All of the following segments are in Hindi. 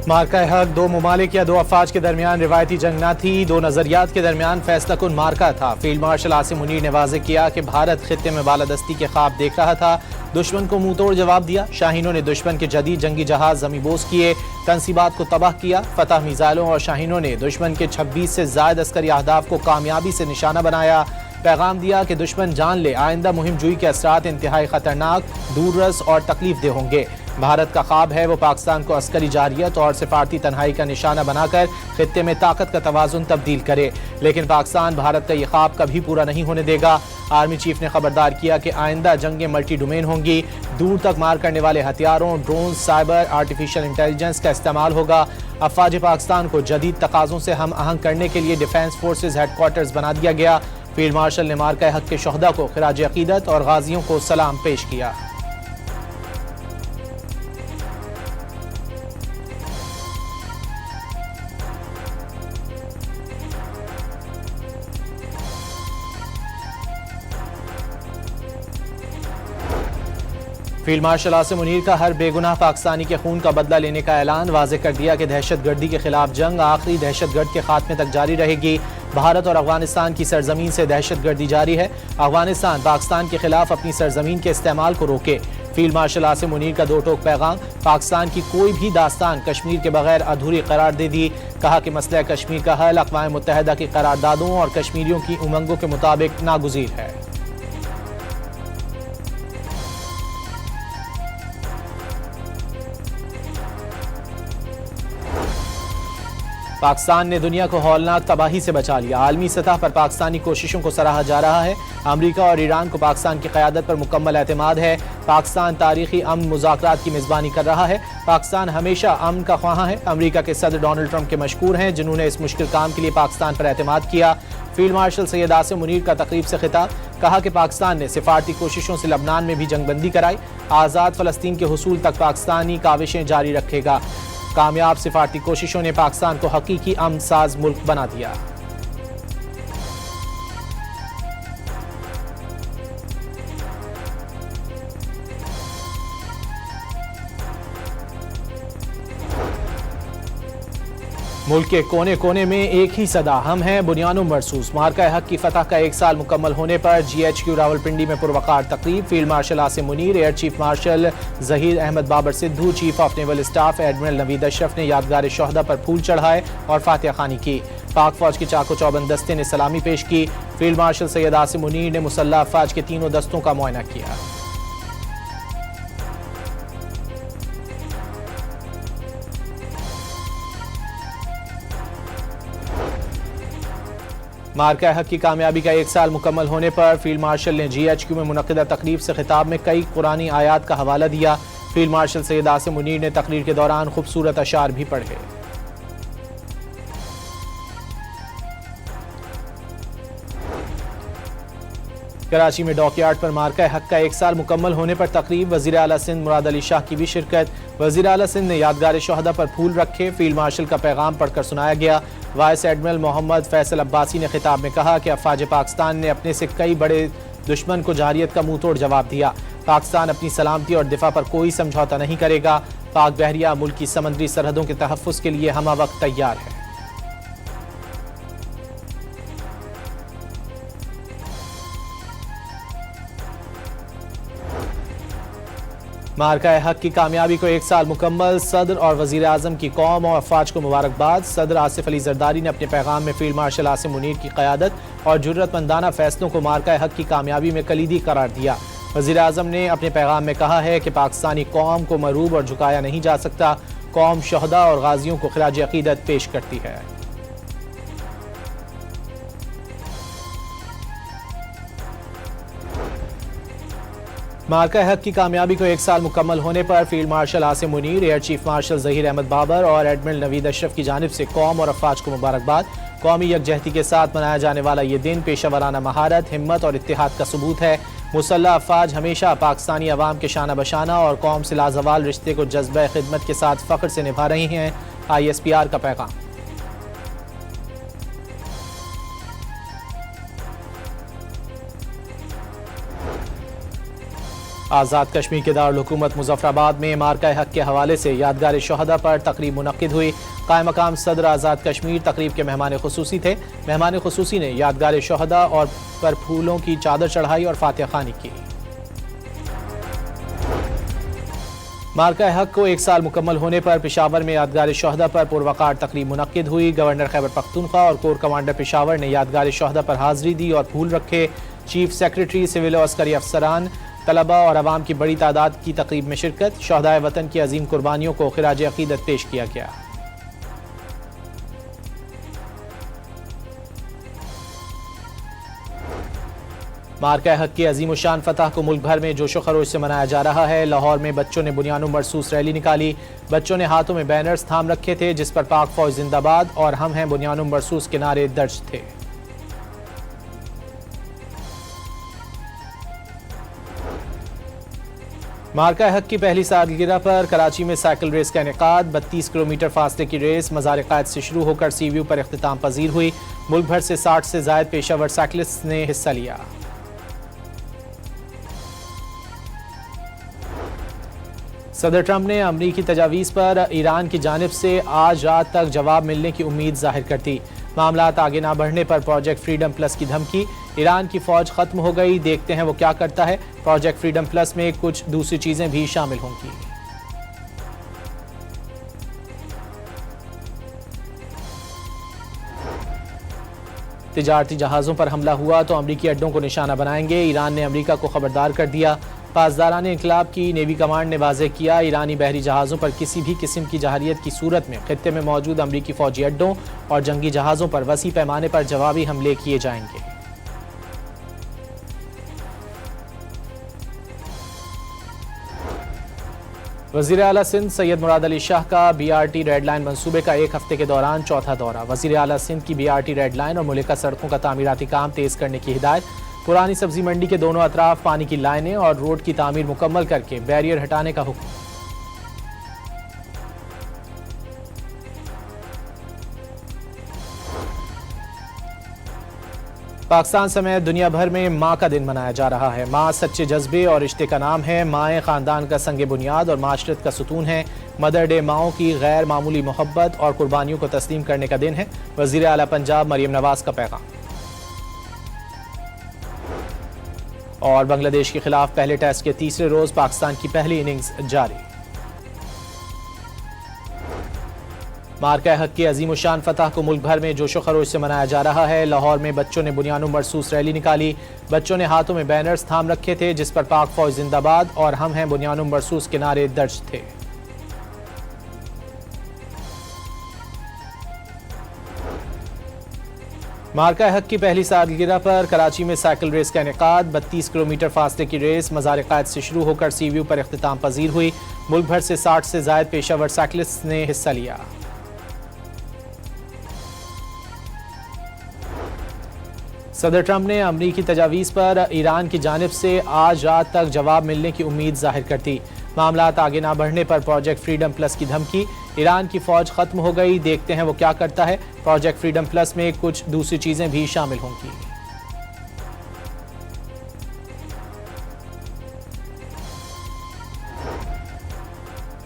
मार्का हक दो ममालिक या दो अफवाज के दरमियान रिवायती जंग न थी, दो नजरियात के दरमियान फैसला कुन मार्का था। फील्ड मार्शल आसिम मुनीर ने वाज़ेह किया कि भारत खित्ते में बालादस्ती के ख्वाब देख रहा था, दुश्मन को मुंह तोड़ जवाब दिया। शाहीनों ने दुश्मन के जदीद जंगी जहाज ज़मीबोस किए, तनसीबात को तबाह किया। फतह मिसाइलों और शाहीनों ने दुश्मन के 26 से ज़ायद अस्करी अहदाफ को कामयाबी से निशाना बनाया। पैगाम दिया कि दुश्मन जान ले आइंदा मुहिम जुई के असरात इंतहाई खतरनाक, दूररस और तकलीफ दे होंगे। भारत का ख्वाब है वो पाकिस्तान को अस्करी जारियत और सिफारती तन्हाई का निशाना बनाकर खित्ते में ताकत का तवाज़ुन तब्दील करे, लेकिन पाकिस्तान भारत का ये ख्वाब कभी पूरा नहीं होने देगा। आर्मी चीफ ने खबरदार किया कि आइंदा जंगें मल्टी डोमेन होंगी, दूर तक मार करने वाले हथियारों, ड्रोन, साइबर, आर्टिफिशियल इंटेलिजेंस का इस्तेमाल होगा। अफवाज पाकिस्तान को जदीद तकाज़ों से हम आहंग करने के लिए डिफेंस फोर्सेज हेडक्वार्टर्स बना दिया गया। फील्ड मार्शल ने मार्का हक के शोहदा को खिराज अकीदत और गाजियों को सलाम पेश किया। फील्ड मार्शल आसिम मुनीर का हर बेगुनाह पाकिस्तानी के खून का बदला लेने का ऐलान, वाज़ेह कर दिया कि दहशतगर्दी के खिलाफ जंग आखिरी दहशतगर्द के खात्मे तक जारी रहेगी। भारत और अफगानिस्तान की सरजमीन से दहशतगर्दी जारी है, अफगानिस्तान पाकिस्तान के खिलाफ अपनी सरजमीन के इस्तेमाल को रोके। फील्ड मार्शल आसिम मुनीर का दो टोक पैगाम, पाकिस्तान की कोई भी दास्तान कश्मीर के बगैर अधूरी करार दे दी। कहा कि मसला कश्मीर का हल अक़वाम मुत्तहिदा की करारदादों और कश्मीरियों की उमंगों के मुताबिक नागुज़ीर है। पाकिस्तान ने दुनिया को हौलनाक तबाही से बचा लिया, आलमी सतह पर पाकिस्तानी कोशिशों को सराहा जा रहा है। अमरीका और ईरान को पाकिस्तान की क़यादत पर मुकम्मल एतमाद है। पाकिस्तान तारीखी अमन मुज़ाकरात की मेज़बानी कर रहा है। पाकिस्तान हमेशा अमन का ख्वाह है। अमरीका के सदर डोनाल्ड ट्रंप के मशकूर हैं जिन्होंने इस मुश्किल काम के लिए पाकिस्तान पर एतमाद किया। फील्ड मार्शल सैयद आसिम मुनीर का तकरीब से खिताब, कहा कि पाकिस्तान ने सिफारती कोशिशों से लबनान में भी जंगबंदी कराई, आज़ाद फ़लस्तीन के हुसूल तक पाकिस्तानी काविशें जारी रखेगा। कामयाब सिफारती कोशिशों ने पाकिस्तान को हकीकी अमन साज मुल्क बना दिया। मुल्क के कोने कोने में एक ही सदा, हम हैं बुनियानो मरसूस। मार्का हक की फतह का 1 साल मुकम्मल होने पर GHQ रावलपिंडी में पुरवकार तकरीब। Field marshal Asim Munir, air chief marshal Zaheer Ahmed Babar Sidhu, chief of naval staff admiral Naveed Ashraf ने यादगार शोहदा पर फूल चढ़ाए और फातिहा खानी की। पाक फौज के चाको चौबंद दस्ते ने सलामी पेश की। फील्ड मार्शल सैयद आसिम मुनीर ने मुसल्लह अफवाज के तीनों दस्तों का मुआयना किया। मार्का हक की कामयाबी का 1 साल मुकम्मल होने पर फील्ड मार्शल ने GHQ में मुनक़िदा तकरीब से खिताब में कई कुरानी आयात का हवाला दिया। फील्ड मार्शल सैयद आसिम मुनीर ने तकरीर के दौरान खूबसूरत अशार भी पढ़े। कराची में डॉकयार्ड पर मार्का हक का 1 साल मुकम्मल होने पर तकरीब, वज़ीर आला सिंध मुराद अली शाह की भी शिरकत। वज़ीर आला सिंध ने यादगार शोहदा पर फूल रखे। फील्ड मार्शल का पैगाम पढ़कर सुनाया गया। वाइस एडमिरल मोहम्मद फैसल अब्बासी ने खिताब में कहा कि अफवाज पाकिस्तान ने अपने से कई बड़े दुश्मन को जारियत का मुंह तोड़ जवाब दिया। पाकिस्तान अपनी सलामती और दिफा पर कोई समझौता नहीं करेगा। पाक बहरिया मुल्क की समंदरी सरहदों के तहफ़्फ़ुज़ के लिए हमा वक्त तैयार है। मार्का हक की कामयाबी को 1 साल मुकम्मल, सदर और वज़ीर आज़म की कौम और अफवाज को मुबारकबाद। सदर आसिफ अली जरदारी ने अपने पैगाम में फील्ड मार्शल आसिम मुनीर की क़यादत और जुर्रतमंदाना फैसलों को मार्का हक की कामयाबी में कलीदी करार दिया। वज़ीर आज़म ने अपने पैगाम में कहा है कि पाकिस्तानी कौम को मरूब और झुकाया नहीं जा सकता। कौम शहदा और गाजियों को खिराज अकीदत पेश करती है। मार्का हक की कामयाबी को 1 साल मुकम्मल होने पर field marshal Asim Munir, air chief marshal Zaheer Ahmed Babar और एडमिरल नवीद अशरफ की जानिब से कौम और अफवाज को मुबारकबाद। कौमी यकजहती के साथ मनाया जाने वाला ये दिन पेशा वराना महारत, हिम्मत और इत्तेहाद का सबूत है। मुसल्लह अफवाज हमेशा पाकिस्तानी अवाम के शाना बशाना और कौम से लाजवाल रिश्ते को जज्बा खिदमत के साथ फ़ख्र से निभा रही हैं। ISPR का पैगाम। आज़ाद कश्मीर के दारुल-हुकूमत मुज़फ़्फ़राबाद में मार्का हक के हवाले से यादगार शहदा पर तकरीब मुनक्किद हुई। कायम मकाम सदर आज़ाद कश्मीर तकरीब के मेहमान खुसूसी थे। मेहमान खुसूसी ने यादगार शहदा और पर फूलों की चादर चढ़ाई और फातिहा ख़वानी की। मार्का हक को 1 साल मुकम्मल होने पर पेशावर में यादगार शहदा पर पुरवकार तकरीब मुनक्किद हुई। गवर्नर खैबर पख्तूनख्वा और कोर कमांडर पेशावर ने यादगार शहदा पर हाजिरी दी और फूल रखे। चीफ सेक्रेटरी सिविल और अस्करी अफसरान, तलबा और अवाम की बड़ी तादाद की तकरीब में शिरकत। शहदाए वतन की अजीम कुर्बानियों को खिराज अकीदत पेश किया गया। मार्का हक की अजीम शान फतह को मुल्क भर में जोशो खरोश से मनाया जा रहा है। लाहौर में बच्चों ने बुनियानो मरसूस रैली निकाली। बच्चों ने हाथों में बैनर्स थाम रखे थे जिस पर पाक फौज जिंदाबाद और हम हैं बुनियानो मरसूस के नारे दर्ज थे। मार्का हक की पहली सालगिरह पर कराची में साइकिल रेस का इनेकाद। 32 किलोमीटर फासले की रेस मज़ार क़ायद से शुरू होकर सी व्यू पर इख्तिताम पजीर हुई। मुल्क भर से 60 से ज़ायद पेशावर साइकिलिस्ट ने हिस्सा लिया। सदर ट्रंप ने अमरीकी तजावीज़ पर ईरान की जानिब से आज रात तक जवाब मिलने की उम्मीद जाहिर कर दी। मामलात आगे ना बढ़ने पर प्रोजेक्ट फ्रीडम प्लस की धमकी। ईरान की फौज खत्म हो गई, देखते हैं वो क्या करता है। प्रोजेक्ट फ्रीडम प्लस में कुछ दूसरी चीजें भी शामिल होंगी। तिजारती जहाज़ों पर हमला हुआ तो अमरीकी अड्डों को निशाना बनाएंगे। ईरान ने अमरीका को खबरदार कर दिया। पासदारान इनकलाब की नेवी कमांड ने वाज़ेह किया, ईरानी बहरी जहाज़ों पर किसी भी किस्म की जहारियत की सूरत में खित्ते में मौजूद अमरीकी फौजी अड्डों और जंगी जहाज़ों पर वसी पैमाने पर जवाबी हमले किए जाएंगे। वज़ीर आला सिंध सैयद मुराद अली शाह का BRT रेड लाइन मंसूबे का 1 हफ्ते के दौरान चौथा दौरा। वज़ीर आला सिंध की BRT रेड लाइन और मुल्का सड़कों का तामीराती काम तेज़ करने की हिदायत। पुरानी सब्जी मंडी के दोनों अतराफ पानी की लाइनें और रोड की तामीर मुकम्मल करके बैरियर हटाने का हुक्म। पाकिस्तान समेत दुनिया भर में माँ का दिन मनाया जा रहा है। माँ सच्चे जज्बे और रिश्ते का नाम है। माएँ ख़ानदान का संग बुनियाद और माशरत का सुतून है। मदर डे माओं की गैर मामूली मोहब्बत और कुर्बानियों को तस्लीम करने का दिन है। वज़ीर आला पंजाब मरियम नवाज का पैगाम। और बांग्लादेश के खिलाफ पहले टेस्ट के तीसरे रोज पाकिस्तान की पहली इनिंग्स जारी। मार्का हक की अजीम शान फतह को मुल्क भर में जोशो खरोश से मनाया जा रहा है। लाहौर में बच्चों ने बुनियानो मरसूस रैली निकाली। बच्चों ने हाथों में बैनर्स थाम रखे थे जिस पर पाक फौज जिंदाबाद और हम हैं बुनियानो मरसूस के नारे दर्ज थे। मार्का हक की पहली सालगिरह पर कराची में साइकिल रेस का इनेकाद। 32 किलोमीटर फासले की रेस मज़ार क़ायद से शुरू होकर सी व्यू पर इख्तिताम पजीर हुई। मुल्क भर से 60 से ज़ायद पेशावर साइकिलिस्ट ने हिस्सा लिया। सदर ट्रंप ने अमरीकी तजावीज़ पर ईरान की जानिब से आज रात तक जवाब मिलने की उम्मीद जाहिर कर दी। मामलात आगे ना बढ़ने पर प्रोजेक्ट फ्रीडम प्लस की धमकी। ईरान की फौज खत्म हो गई, देखते हैं वो क्या करता है। प्रोजेक्ट फ्रीडम प्लस में कुछ दूसरी चीजें भी शामिल होंगी।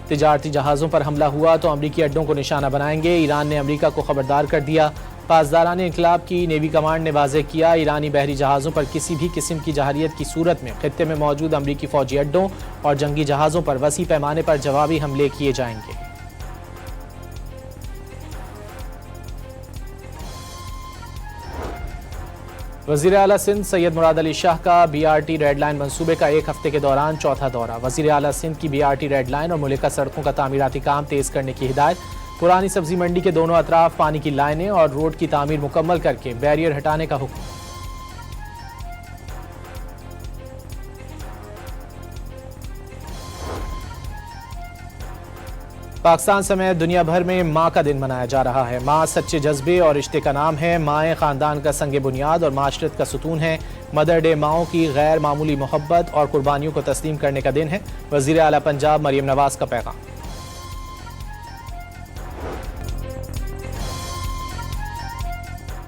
तिजारती जहाज़ों पर हमला हुआ तो अमरीकी अड्डों को निशाना बनाएंगे। ईरान ने अमरीका को खबरदार कर दिया। पासदारान इनकलाब की नेवी कमांड ने वाज़ेह किया, ईरानी बहरी जहाज़ों पर किसी भी किस्म की जहारियत की सूरत में खित्ते में मौजूद अमरीकी फौजी अड्डों और जंगी जहाज़ों पर वसी पैमाने पर जवाबी हमले किए जाएंगे। वज़ीर आला सिंध सैयद मुराद अली शाह का BRT रेड लाइन मंसूबे का 1 हफ्ते के दौरान चौथा दौरा। वज़ीर आला सिंध की BRT रेड लाइन और मुल्का सड़कों का तामीराती काम तेज़ करने की हिदायत। पुरानी सब्जी मंडी के दोनों अतराफ पानी की लाइनें और रोड की तामीर मुकम्मल करके बैरियर हटाने का हुक्म। पाकिस्तान समेत दुनिया भर में माँ का दिन मनाया जा रहा है। माँ सच्चे जज्बे और रिश्ते का नाम है। माएँ ख़ानदान का संग बुनियाद और माशरत का सुतून है। मदर डे माओं की गैर मामूली मोहब्बत और कुर्बानियों को तस्लीम करने का दिन है। वज़ीर आला पंजाब मरियम नवाज का पैगाम।